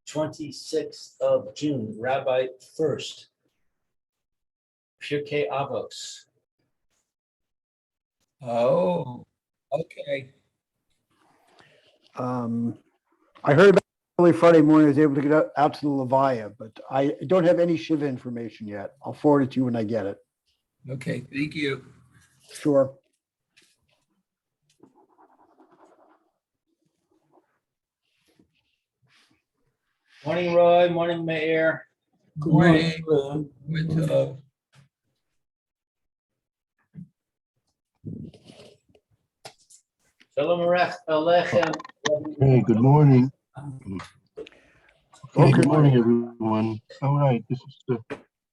26th of June, Rabbi Furst, Pierke Avos. Oh, okay. I heard about early Friday morning. I was able to get out to the Levaya, but I don't have any Shiva information yet. I'll forward it to you when I get it. Okay, thank you. Sure. Morning, Roy. Morning, Mayor. Good morning. Good, Shalom Aleichem. Hey, good morning. Okay. Good morning, everyone. All right, this is the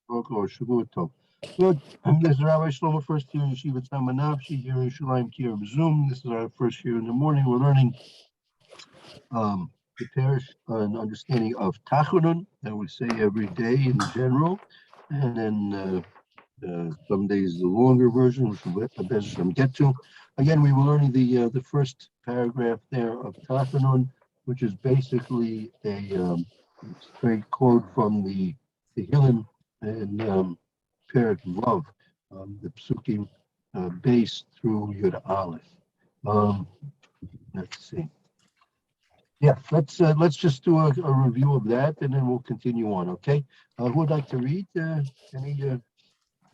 or Shavua Tov. Good. This is Rabbi Shlomo Furst here in Yeshiva Tamanavshi here in Shalim Kier Zoom. This is our first year in the morning. We're learning the parish an understanding of Tahanun that we say every day in general, and then some days the longer version, which we'll get to. Again, we were learning the first paragraph there of Tahanun, which is basically a straight quote from the Hillim and Pierke Vav, the Psukim base through Yud Aleph. Let's see. Yeah, let's just do a review of that, and then we'll continue on. Okay. Who would like to read? Any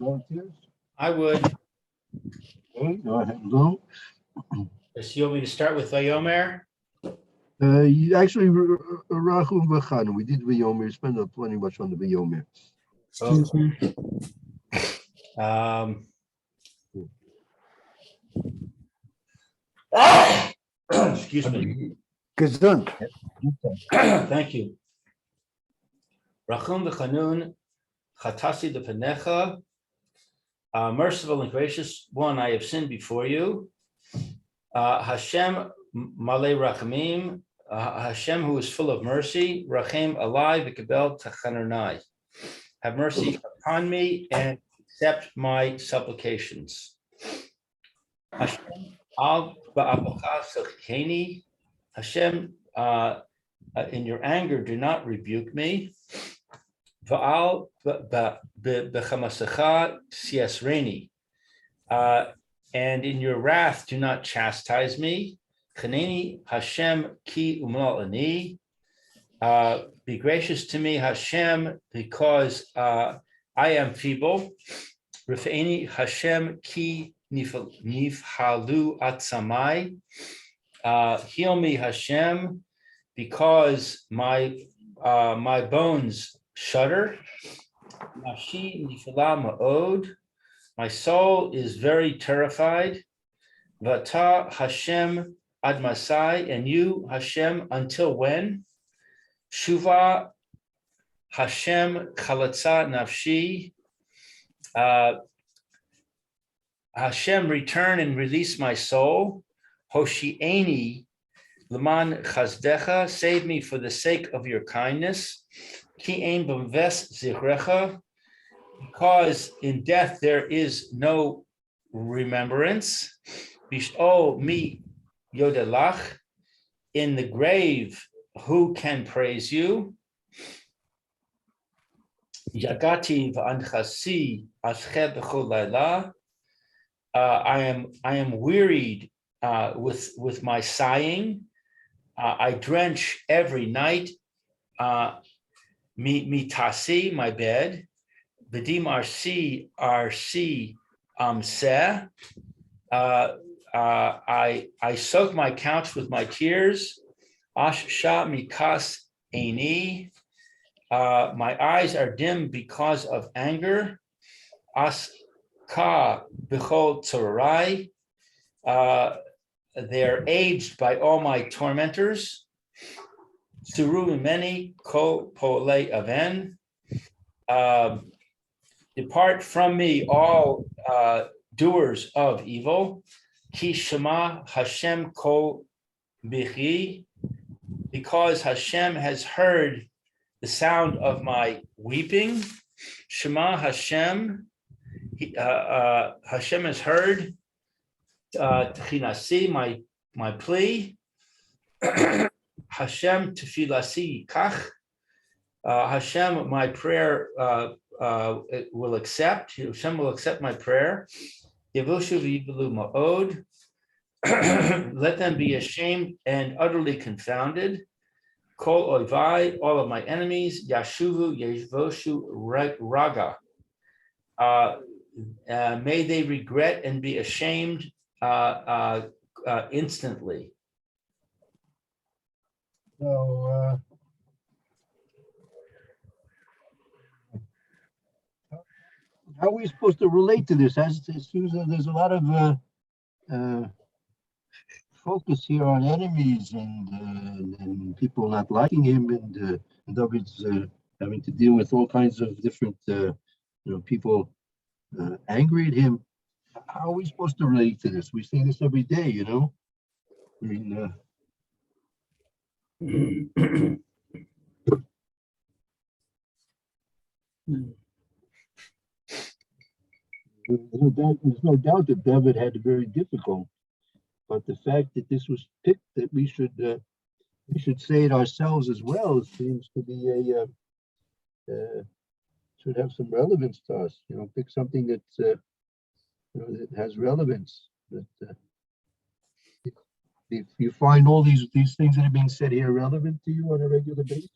volunteers? I would. Okay, go ahead and go. Does you want me to start with Vayomer? Actually, Rachum V'Chanu. We did Vayomer. We spent plenty much on the Vayomer. Excuse me. Excuse me. Gesund. Thank you. Rachum V'Chanun, Chatasi Lepenecha. Merciful and gracious one, I have sinned before you. Hashem Malei Rachamim, Hashem who is full of mercy, Rachem Alai V'Kabel Tachanunai. Have mercy upon me and accept my supplications. Hashem Al Ba'apacha Secheni. Hashem, in your anger, do not rebuke me. Va'al b'chamasecha siasreni. And in your wrath, do not chastise me. Chaneni Hashem ki umla'ani. Be gracious to me, Hashem, because I am feeble. Rifeini Hashem ki nifhalu atzamai. Heal me, Hashem, because my bones shudder. Nashi nifala ma'od. My soul is very terrified. Vata Hashem ad masai, and you, Hashem, until when? Shuva Hashem chalatza nafshi. Hashem, return and release my soul. Hoshi'eni leman chazdecha, save me for the sake of your kindness. Ki ein b'mves zichrecha, because in death there is no remembrance. Bish'o mi yodelach, in the grave who can praise you? Yagati v'anchasi asche b'chol layla. I am wearied with my sighing. I drench every night. Mitasi, my bed. V'dim arsi seh. I soak my couch with my tears. Ashsha mikas eini. My eyes are dim because of anger. Aska b'chol tzorai. They are aged by all my tormentors. Suru mimeni kol po'olei aven. Depart from me, all doers of evil. Ki shema Hashem kol bichi, because Hashem has heard the sound of my weeping. Shema Hashem, Hashem has heard Tchinasi, my plea. Hashem tefilasi kach, Hashem, my prayer it will accept. Hashem will accept my prayer. Yevoshu v'yivalu ma'od. Let them be ashamed and utterly confounded. Kol oivai, all of my enemies. Yashuvu yevoshu raga. May they regret and be ashamed instantly. So, how are we supposed to relate to this? As Susan, there's a lot of focus here on enemies and people not liking him, and David's having to deal with all kinds of different people angry at him. How are we supposed to relate to this? We say this every day, I mean, there's no doubt that David had it very difficult, but the fact that this was picked, that we should say it ourselves as well, it seems to be should have some relevance to us. Pick something that's that has relevance. That if you find all these things that are being said here relevant to you on a regular basis.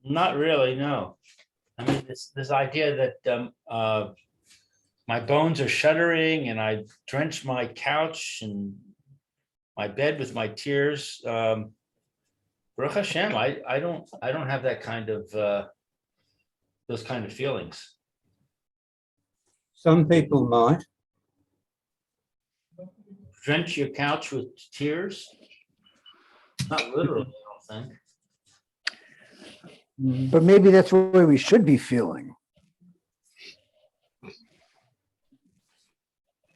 Not really, no. I mean, this idea that my bones are shuddering and I drench my couch and my bed with my tears. Baruch Hashem, I don't have that kind of those kind of feelings. Some people might. Drench your couch with tears? Not literally, I don't think. But maybe that's the way we should be feeling.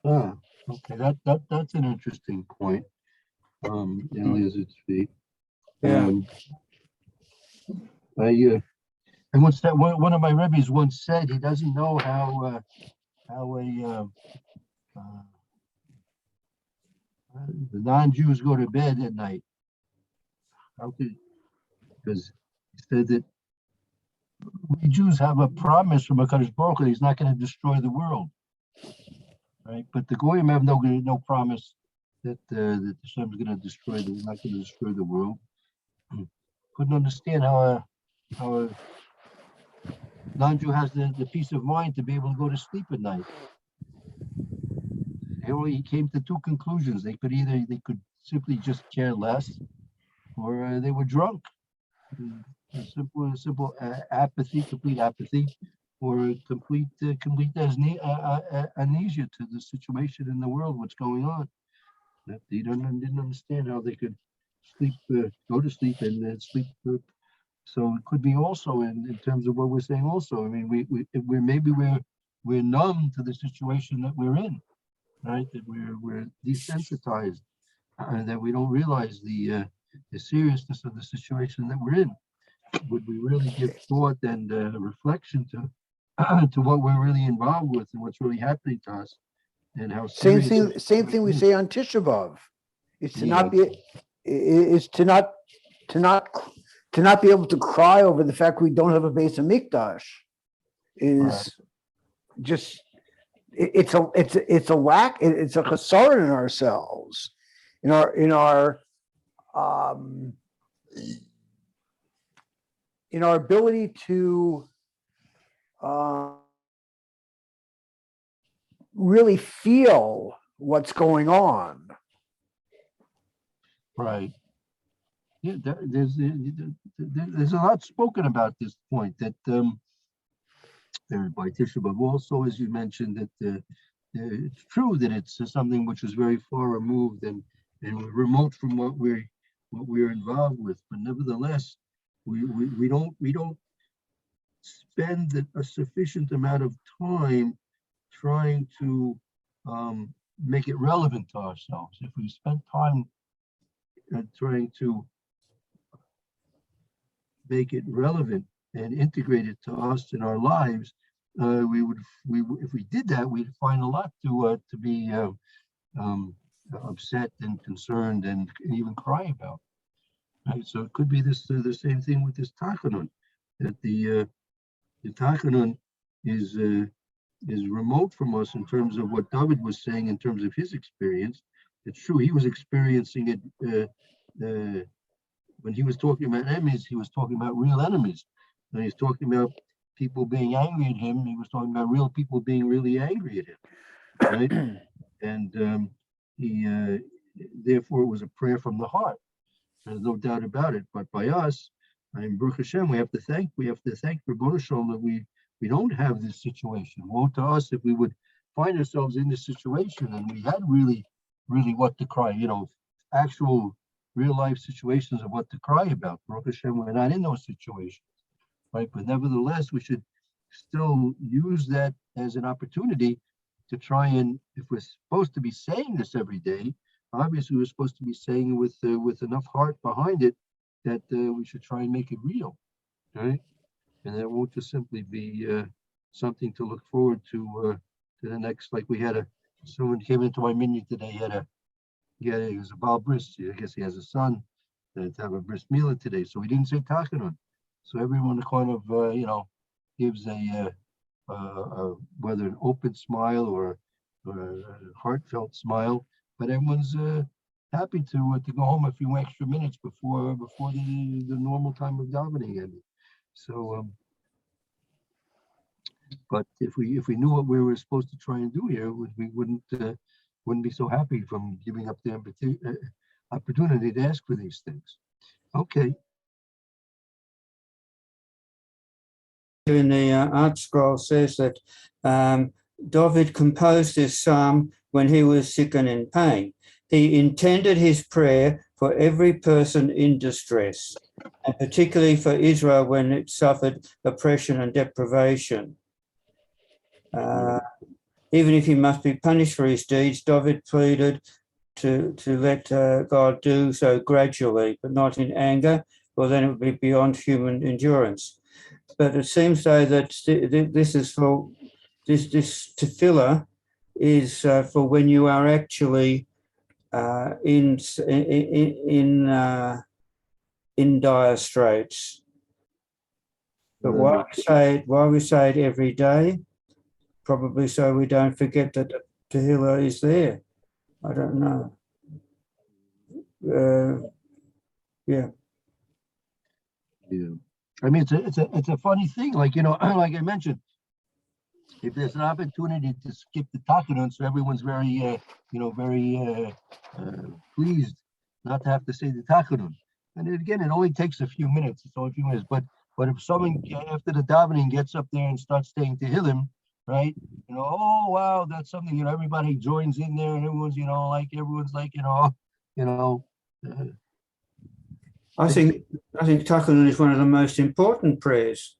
Okay, that's an interesting point. Lizard's feet. Yeah. And what's that? One of my rabbis once said he doesn't know how the non-Jews go to bed at night. Because he said that we Jews have a promise from HaKadosh Baruch Hu that he's not going to destroy the world, right? But the Goyim have no promise that that Hashem's going to destroy. He's not going to destroy the world. Couldn't understand how a non-Jew has the peace of mind to be able to go to sleep at night. He came to two conclusions. They could simply just care less, or they were drunk. Simple apathy, complete apathy, or complete amnesia to the situation in the world, what's going on. That they didn't understand how they could sleep, go to sleep, and then sleep. So it could be also in terms of what we're saying. Also, I mean, we're numb to the situation that we're in, right? That we're desensitized, and that we don't realize the seriousness of the situation that we're in. Would we really give thought and reflection to what we're really involved with and what's really happening to us, and how Same serious thing we is. say on Tisha B'Av. It's to not Yeah. be, is to not be able to cry over the fact we don't have a base of Mikdash. Is just it's a lack. It's a chasar in ourselves, in our ability to really feel what's going on. Right. Yeah, there's a lot spoken about this point that by Tisha B'Av also, as you mentioned, that it's true that it's something which is very far removed and remote from what we're involved with, but nevertheless, we don't spend a sufficient amount of time trying to make it relevant to ourselves. If we spend time trying to make it relevant and integrate it to us in our lives, if we did that, we'd find a lot to be upset and concerned and even cry about. Right? So it could be the same thing with this Tahanun. that the Tahanun is remote from us in terms of what David was saying in terms of his experience. It's true, he was experiencing it when he was talking about enemies, he was talking about real enemies. When he's talking about people being angry at him, he was talking about real people being really angry at him, right? And he therefore it was a prayer from the heart. There's no doubt about it. But by us, in Baruch Hashem, we have to thank Rebbeinu Shalom that we don't have this situation. Woe to us if we would find ourselves in this situation and we had really what to cry, actual real life situations of what to cry about. Baruch Hashem, we're not in those situations, right? But nevertheless, we should still use that as an opportunity to try and, if we're supposed to be saying this every day, obviously we're supposed to be saying it with enough heart behind it that we should try and make it real, right? And that won't just simply be something to look forward to the next. Like we had someone came into my minion today. He was a Baal Bris. I guess he has a son to have a bris milah today. So we didn't say Tahanun. So everyone kind of gives a whether an open smile or a heartfelt smile, but everyone's happy to go home a few extra minutes before the normal time of davening ended. So, but if we knew what we were supposed to try and do here, we wouldn't be so happy from giving up the opportunity to ask for these things. Okay. In the art scroll says that David composed this psalm when he was sick and in pain. He intended his prayer for every person in distress, and particularly for Israel when it suffered oppression and deprivation. Even if he must be punished for his deeds, David pleaded to let God do so gradually, but not in anger, or then it would be beyond human endurance. But it seems though that this is for this tefillah is for when you are actually in dire straits. But why we say it every day? Probably so we don't forget that Tehillah is there. I don't know. Yeah. I mean, it's a funny thing. Like like I mentioned, if there's an opportunity to skip the Tahanun, so everyone's very pleased not to have to say the Tahanun. And again, it only takes a few minutes. It's only a few minutes. But if someone after the davening gets up there and starts saying Tehillim, right? Oh wow, that's something. Everybody joins in there, and everyone's I think Tahanun is one of the most important prayers.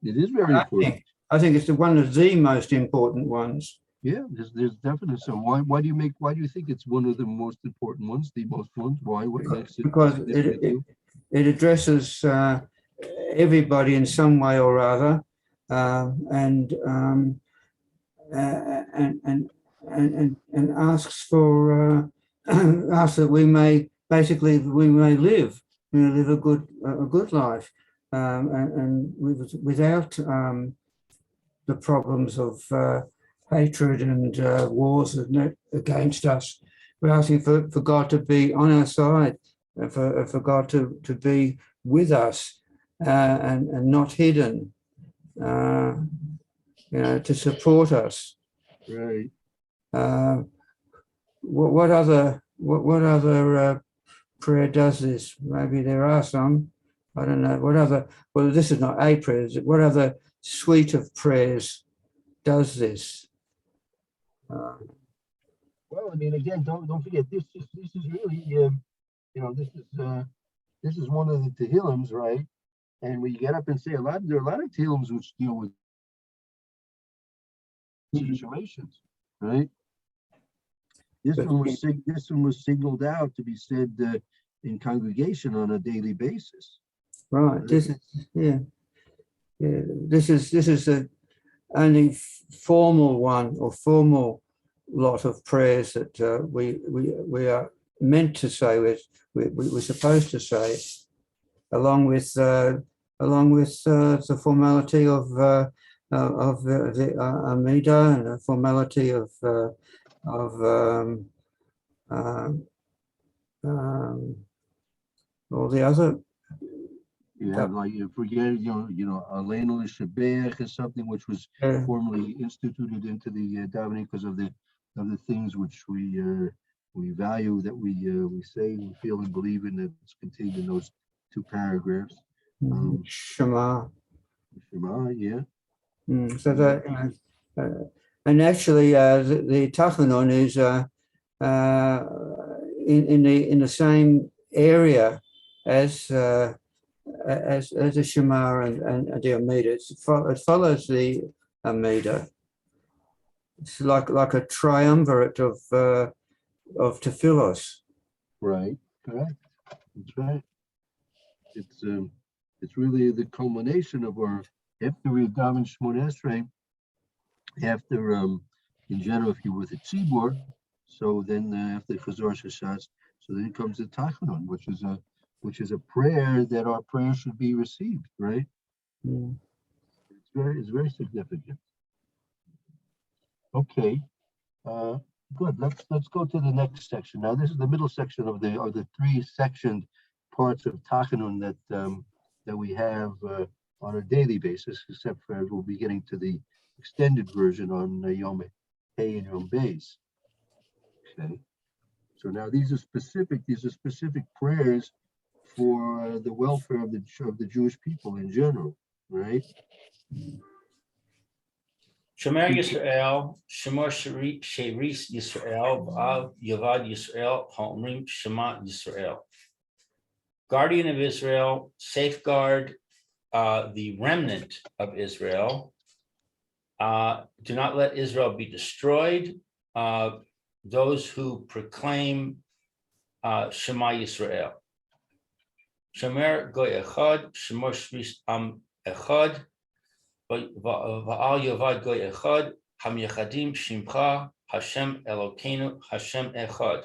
It is very important. I think it's one of the most important ones. Yeah, there's definitely. So why do you think it's one of the most important ones, the most ones? Why? What makes it? Because it addresses everybody in some way or other, and asks for asks that we may live a good life, and without the problems of hatred and wars against us. We're asking for God to be on our side, for God to be with us and not hidden, to support us. Right. What other prayer does this? Maybe there are some. I don't know. Well, this is not a prayer, is it? What other suite of prayers does this? Well, I mean, again, don't forget this is really this is one of the Tehillims, right? And we get up and say there are a lot of Tehillims which deal with situations, right? This one was signaled out to be said in congregation on a daily basis. Right. This is the only formal one or formal lot of prayers that we are meant to say. We're supposed to say, along with along with the formality of the Amida and the formality of all the other. You have like, you forget, Aleinu L'Shabeach is something which was formally instituted into the davening because of the things which we value, that we say, we feel and believe in, that's contained in those two paragraphs. Shema. Shema, yeah. So that, and actually, the Tahanun is in the same area as the Shema and the Amida. It follows the Amida. It's like a triumvirate of tefillos. Right, correct. That's right. It's really the culmination of our, after we daven Shmoneh Esrei, after in general, if you were with a tzibur, so then after Chazor Shashas, so then comes the Tahanun, which is a prayer that our prayer should be received, right? It's very significant. Okay, good. Let's go to the next section. Now, this is the middle section of the three sectioned parts of Tahanun that we have on a daily basis, except for we'll be getting to the extended version on Yom Hey and Yom Beis. Okay. So now these are specific prayers for the welfare of the Jewish people in general, right? Shomer Yisrael, Shemor Sheris Yisrael, V'al Yovad Yisrael, Ha'omrim Shema Yisrael. Guardian of Israel, safeguard the remnant of Israel. Do not let Israel be destroyed. Those who proclaim Shema Yisrael. Shomer Goy Echad, Shemor Shris Am Echad, Va'al Yovad Goy Echad, Ham Yechadim Shimcha, Hashem Elokeinu, Hashem Echad.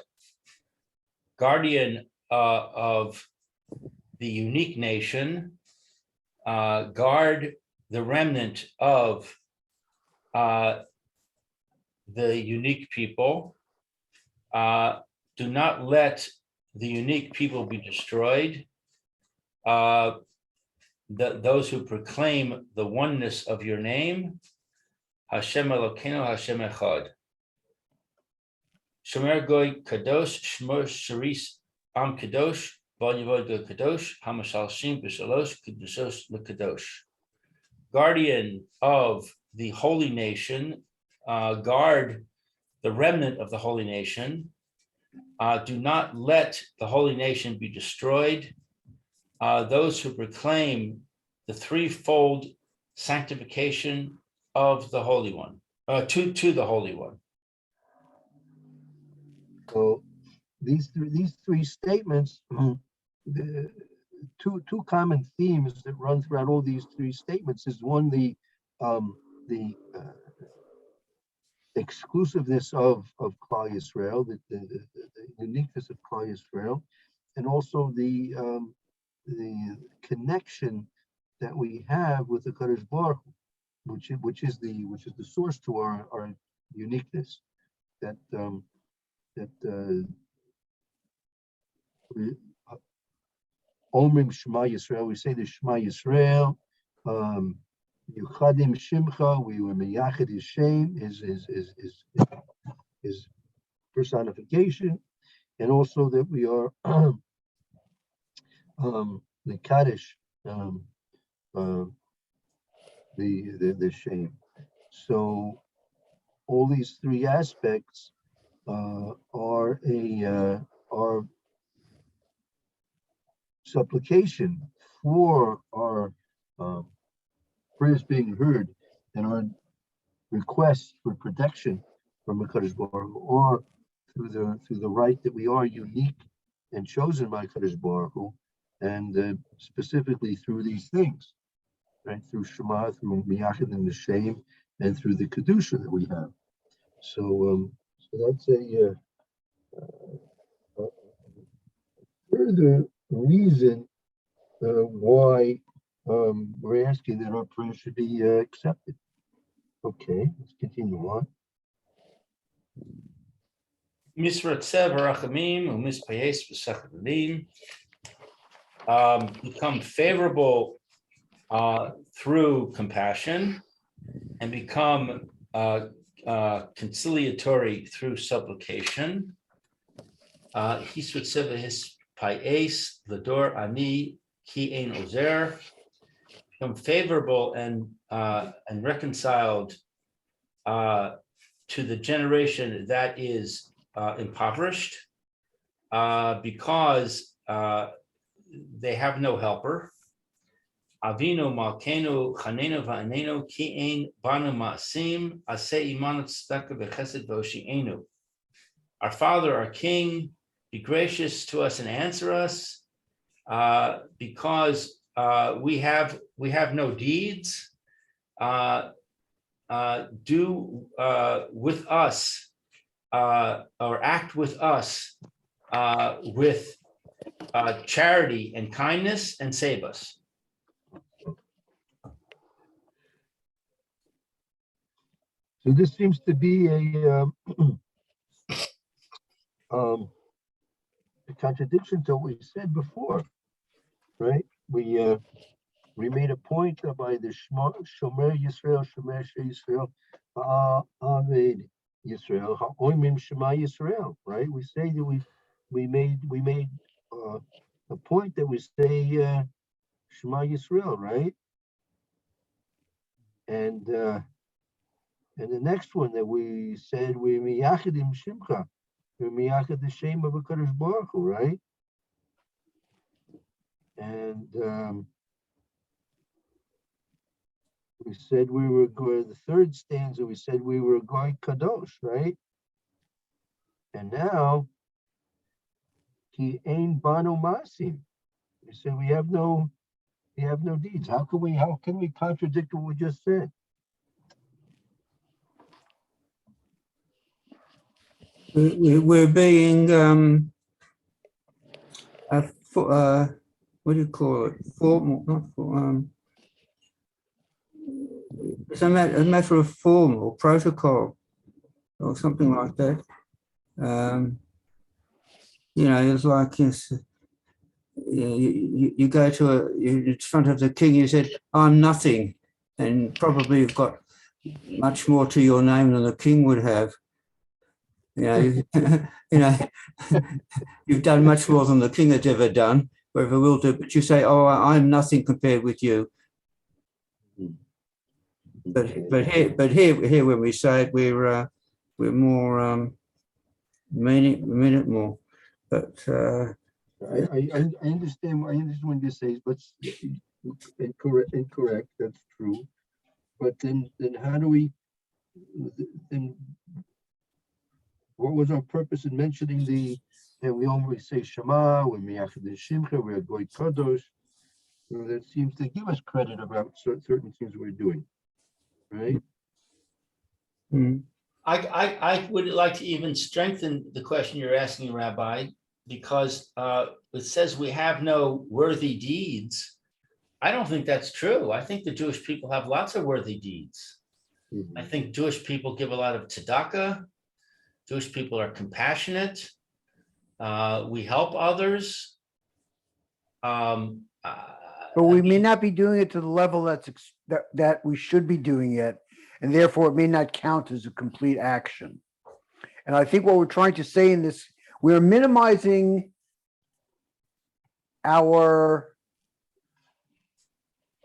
Guardian of the unique nation, guard the remnant of the unique people. Do not let the unique people be destroyed. Those who proclaim the oneness of your name, Hashem Elokeinu, Hashem Echad. Shomer Goy Kadosh, Shmor Sharis Am Kadosh, Val Yavod Goy Kadosh, Hamashalshim B'Shalosh Kedushos L'Kadosh. Guardian of the holy nation, guard the remnant of the holy nation. Do not let the holy nation be destroyed. Those who proclaim the threefold sanctification of the Holy One, to the Holy One. So these three statements, the two common themes that run throughout all these three statements is one, the exclusiveness of Klal Yisrael, the uniqueness of Klal Yisrael, and also the connection that we have with the Kadosh Baruch Hu, which is the source to our uniqueness. That Omrim Shema Yisrael, we say the Shema Yisrael, Yuchadim Shimcha, we were Meyachid his shame, his personification, and also that we are the Kaddish, the shame. So all these three aspects are supplication for our prayers being heard and our requests for protection from HaKadosh Baruch Hu, or through the right that we are unique and chosen by HaKadosh Baruch Hu, and specifically through these things, right? Through Shema, through Miyachid and the shame, and through the Kedusha that we have. So that's a further reason why we're asking that our prayer should be accepted. Okay, let's continue on. Misratzev Rachamim Umispayes B'Sachadim. Become favorable through compassion and become conciliatory through supplication. Hisratzev Hispayes V'Dor Ani Ki Ein Ozer. Become favorable and reconciled to the generation that is impoverished because they have no helper. Avinu Malkenu Chanenu Va'anenu Ki Ein Banu Ma'asim Aseh Imanu Tzedakah V'Chesed V'Oshi'enu. Our Father, our King, be gracious to us and answer us, because we have no deeds. Do with us or act with us with charity and kindness and save us. So this seems to be a contradiction to what we said before, right? We made a point by the Shomer Yisrael, Shomer Yisrael, Aved Yisrael, Ha'oimim Shema Yisrael, right? We say that we made a point that we say Shema Yisrael, right? And the next one that we said we miyachidim shimcha, we miyachid the shame of HaKadosh Baruch Hu, right? And we said we were going, the third stanza, we said we were going kadosh, right? And now, ki ein banu masim. We said we have no deeds. How can we contradict what we just said? We're being what do you call it? Formal, not for, it's a matter of form or protocol or something like that. It's like you go to in front of the king, you said, "I'm nothing," and probably you've got much more to your name than the king would have. You've done much more than the king has ever done, or ever will do. But you say, "Oh, I'm nothing compared with you." But here when we say it, we're more mean it more. But I understand what you say, but incorrect. That's true. But then how do we? Then what was our purpose in mentioning that we always say Shema, we miyachid shimcha, we're going kadosh? That seems to give us credit about certain things we're doing, right? I would like to even strengthen the question you're asking, Rabbi, because it says we have no worthy deeds. I don't think that's true. I think the Jewish people have lots of worthy deeds. I think Jewish people give a lot of tzedakah. Jewish people are compassionate. We help others. But we may not be doing it to the level that we should be doing it, and therefore it may not count as a complete action. And I think what we're trying to say in this, we're minimizing our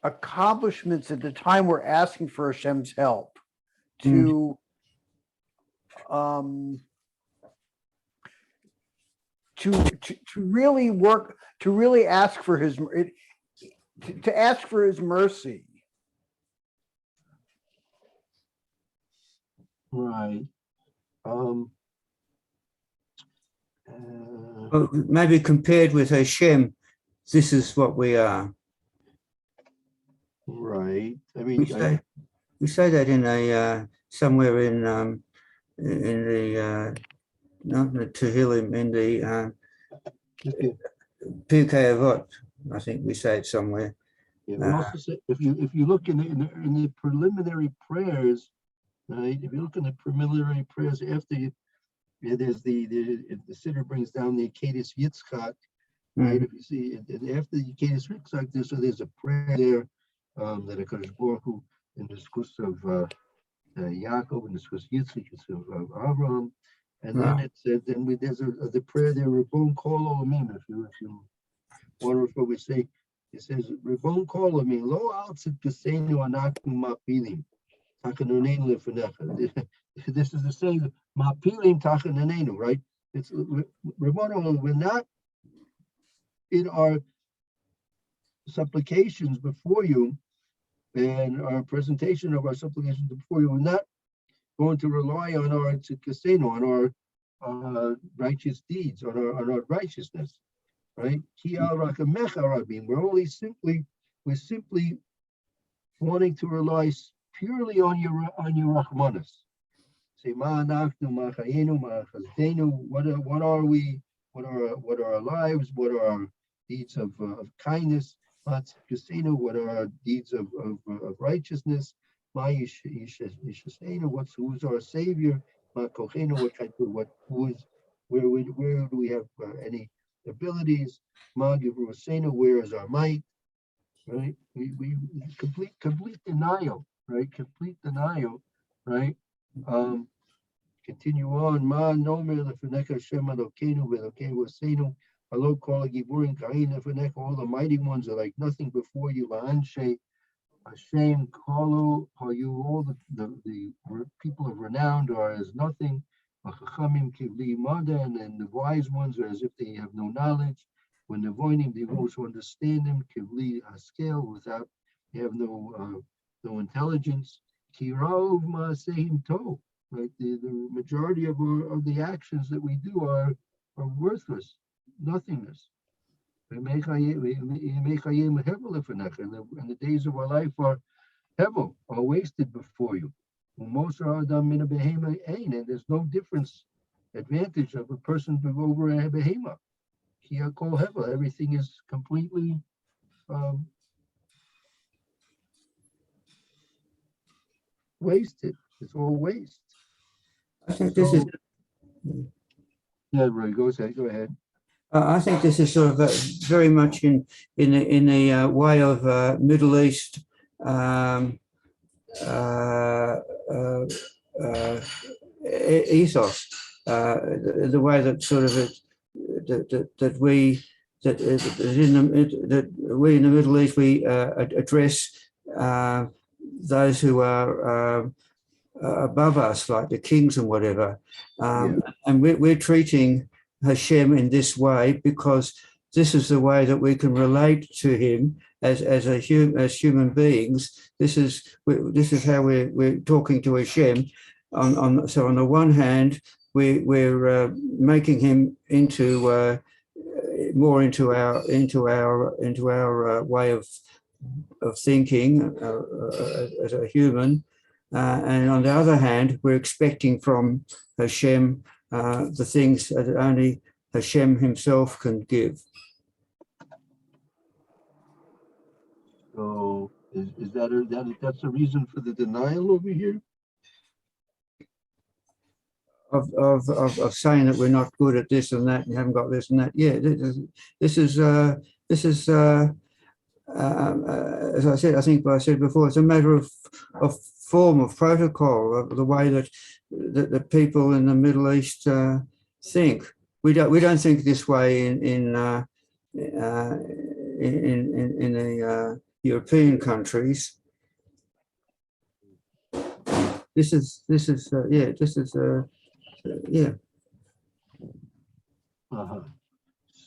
accomplishments at the time we're asking for Hashem's help to really work, to really ask for his to ask for his mercy. Right. maybe compared with Hashem, this is what we are. Right. I mean, We say that in a somewhere in the not the Tehillim, in the Pierke Avos. I think we say it somewhere. Yeah, we also say, if you look in the preliminary prayers, right? If you look in the preliminary prayers after you, there's the Siddur brings down the Akedis Yitzchak, right? If you see, and after the Akedis Yitzchak, there's a prayer there that HaKadosh Baruch Hu, in the discourse of Yaakov, in the discourse of Yitzchak, of Abraham, and then it said, there's the prayer there, Rabbon Kol Olamim. If you want to refer, we say, it says, Rabbon Kol Olamim, Lo Altzit Kasenu Anaknu Mapilim, Tahanun Lefanecha. This is the saying, Mapilim Tahanun, right? It's Rabbon, we're not in our supplications before you and our presentation of our supplications before you, we're not going to rely on our tzidkasenu, on our righteous deeds, on our righteousness, right? We're simply wanting to rely purely on your rachmanas. Say, what are we? What are our lives? What are our deeds of kindness? What are our deeds of righteousness? Who's our savior? Where do we have any abilities? Where is our might? Right? We complete denial, right? Complete denial, right? Continue on. Ma nomer lefeneka Hashem Elokeinu v'Elokeinu Oseinu. Hello, call Giburim Kain lefeneka. All the mighty ones are like nothing before you. La'anshe Hashem Kalu. How you all the people of renown are as nothing. Chachamim kivli madan, and the wise ones are as if they have no knowledge. When the voinim, they also understand them. Kivli haskel, without they have no intelligence. Kirov ma'aseim tov. Right, the majority of the actions that we do are worthless, nothingness. And the days of our life are hevel, are wasted before you. And there's no difference, advantage of a person over a behema. Everything is completely wasted. It's all waste. I think this is. Yeah, Roy, go ahead. I think this is sort of very much in the way of Middle East ethos, the way that sort of that we in the Middle East we address those who are above us, like the kings and whatever, and we're treating Hashem in this way because this is the way that we can relate to him as human beings. This is how we're talking to Hashem. So on the one hand, we're making him into more into our way of thinking as a human. And on the other hand, we're expecting from Hashem the things that only Hashem himself can give. So is that's the reason for the denial over here? Of saying that we're not good at this and that and haven't got this and that. Yeah, this is as I said, I think I said before, it's a matter of form, of protocol, of the way that the people in the Middle East think. We don't think this way in the European countries. Yeah.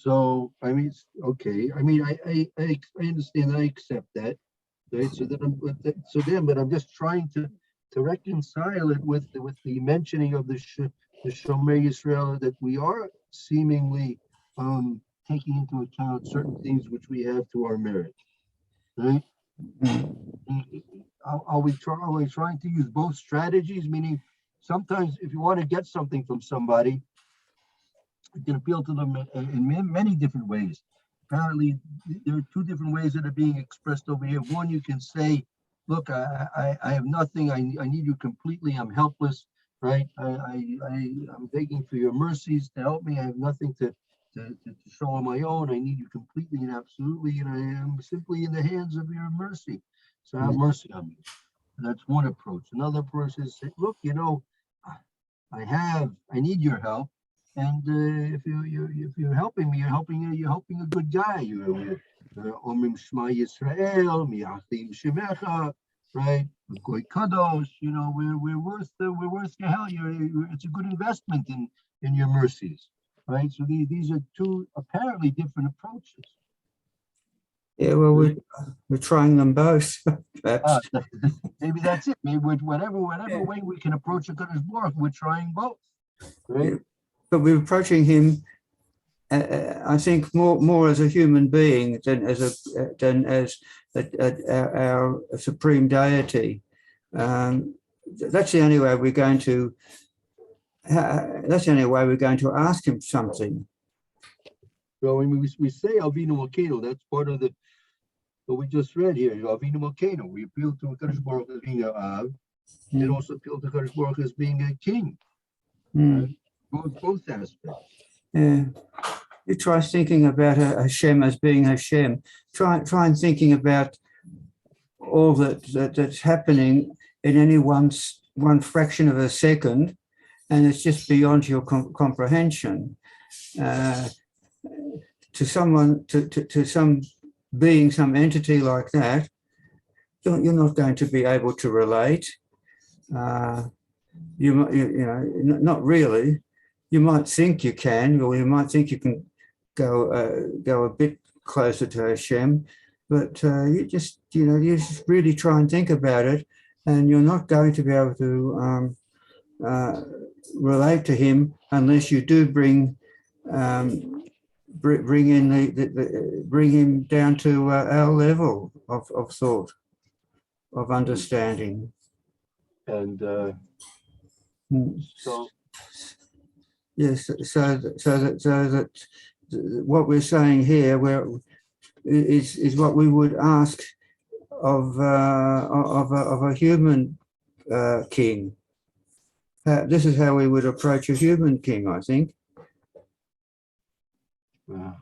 So I mean, okay. I mean, I understand. I accept that. Right. But I'm just trying to reconcile it with the mentioning of the Shomer Yisrael, that we are seemingly taking into account certain things which we have to our merit. Right. Are we trying to use both strategies? Meaning, sometimes if you want to get something from somebody, you can appeal to them in many different ways. apparently there are two different ways that are being expressed over here. One, you can say, look, I have nothing. I need you completely. I'm helpless, right? I'm begging for your mercies to help me. I have nothing to show on my own. I need you completely and absolutely, and I am simply in the hands of your mercy. So have mercy on me. And that's one approach. Another approach is say, look, I need your help. And if you're helping me, you're helping a good guy. You're Omrim Shema Yisrael, Mi'achim Shemecha, right? Goy Kadosh. We're worth your help. It's a good investment in your mercies, right? So these are two apparently different approaches. Yeah, well, we're trying them both, perhaps. Maybe that's it. Maybe whatever way we can approach a Kadosh Baruch, we're trying both, right? But we're approaching him, I think, more as a human being than as our supreme deity. That's the only way we're going to. That's the only way we're going to ask him something. So when we say Avinu Malkeinu, that's part of what we just read here. Avinu Malkeinu. We appeal to Kadosh Baruch as being a Av, and also appeal to Kadosh Baruch as being a king. Right? Both aspects. Yeah. You try thinking about Hashem as being Hashem. Try and thinking about all that's happening in any one fraction of a second, and it's just beyond your comprehension. To someone, to some being, some entity like that, you're not going to be able to relate. Not really. You might think you can, or you might think you can go a bit closer to Hashem, but you just really try and think about it, and you're not going to be able to relate to him unless you do bring him down to our level of thought, of understanding. And so. Yes, so that what we're saying here is what we would ask of a human king. This is how we would approach a human king, I think. I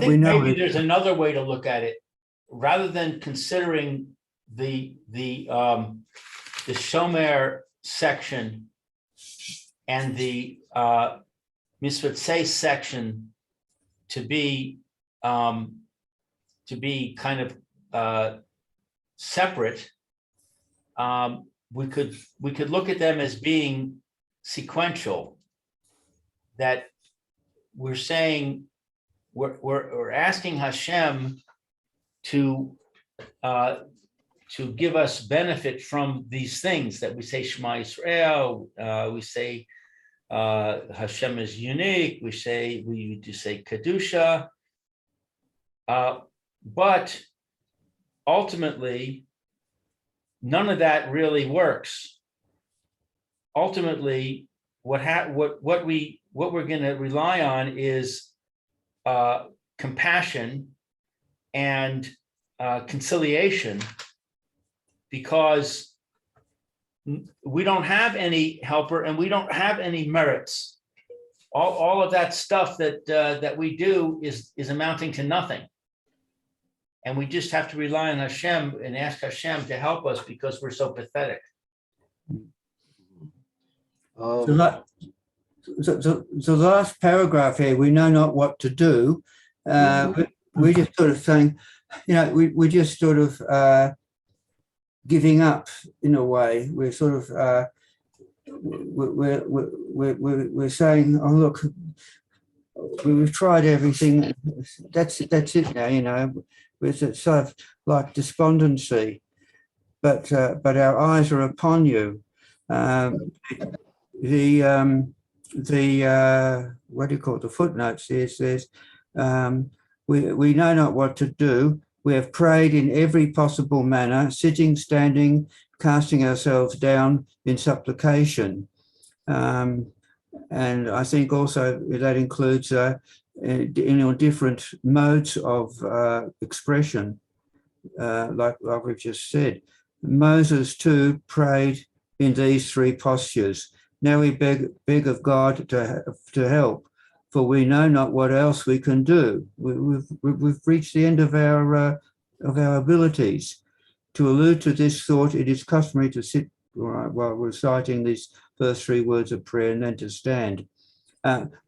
think maybe there's another way to look at it. Rather than considering the Shomer section and the Mitzvot section to be kind of separate, we could look at them as being sequential. That we're saying we're asking Hashem to give us benefit from these things that we say Shema Yisrael, we say Hashem is unique, we do say Kedusha, but ultimately none of that really works. Ultimately, what we're going to rely on is compassion and conciliation, because we don't have any helper and we don't have any merits. All of that stuff that we do is amounting to nothing. And we just have to rely on Hashem and ask Hashem to help us because we're so pathetic. So the last paragraph here, we know not what to do. We just sort of saying, we just sort of giving up in a way. We're sort of we're saying, oh look, we've tried everything. That's it now. It's sort of like despondency, but our eyes are upon you. The what do you call it? The footnotes says we know not what to do. We have prayed in every possible manner, sitting, standing, casting ourselves down in supplication. And I think also that includes different modes of expression, like we've just said. Moses too prayed in these three postures. Now we beg of God to help, for we know not what else we can do. We've reached the end of our abilities. To allude to this thought, it is customary to sit while reciting these first three words of prayer and then to stand.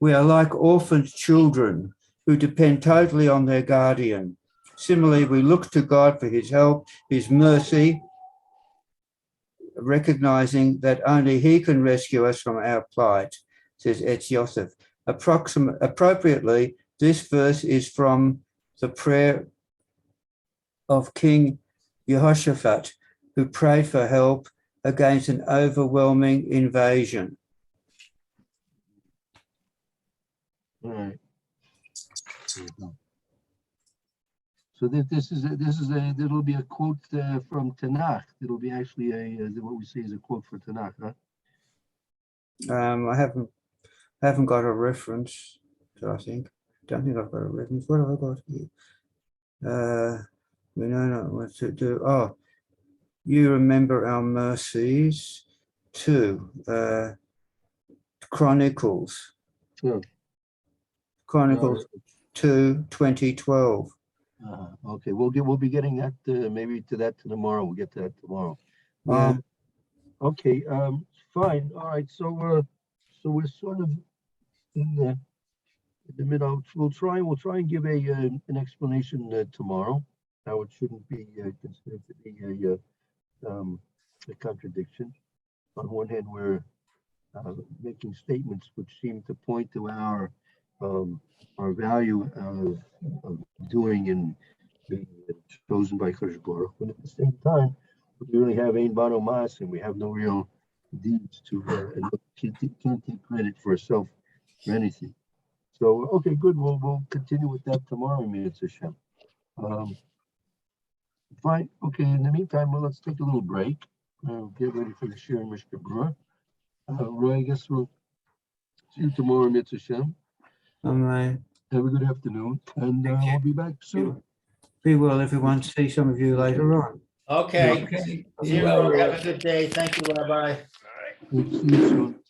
We are like orphaned children who depend totally on their guardian. Similarly, we look to God for his help, his mercy, recognizing that only he can rescue us from our plight, says Etz Yosef. Appropriately, this verse is from the prayer of King Jehoshaphat, who prayed for help against an overwhelming invasion. All right. So it'll be a quote from Tanakh. It'll be actually what we say is a quote for Tanakh, huh? I haven't got a reference, so I don't think I've got a reference. What have I got here? We know not what to do. Oh, you remember our mercies too. Chronicles. Sure. Chronicles 2, 2012. Okay, we'll be getting that maybe to tomorrow. We'll get to that tomorrow. Okay, fine. All right. So we're sort of in the middle. We'll try and give an explanation tomorrow. How it shouldn't be considered to be a contradiction. On one hand, we're making statements which seem to point to our value of doing and being chosen by Kadosh Baruch, but at the same time, we really have ein bano mas, and we have no real deeds to and can't take credit for ourselves or anything. So okay, good. We'll continue with that tomorrow, Mitzvah Hashem. Fine. Okay. In the meantime, let's take a little break. Get ready for the Shir and Mishka Brura. Roy, I guess we'll see you tomorrow, Mitzvah Hashem. Amen. Have a good afternoon, and we'll be back soon. Be well, everyone. See some of you later on. Okay. Okay. See you, Roy. Have a good day. Thank you, Rabbi. See you soon.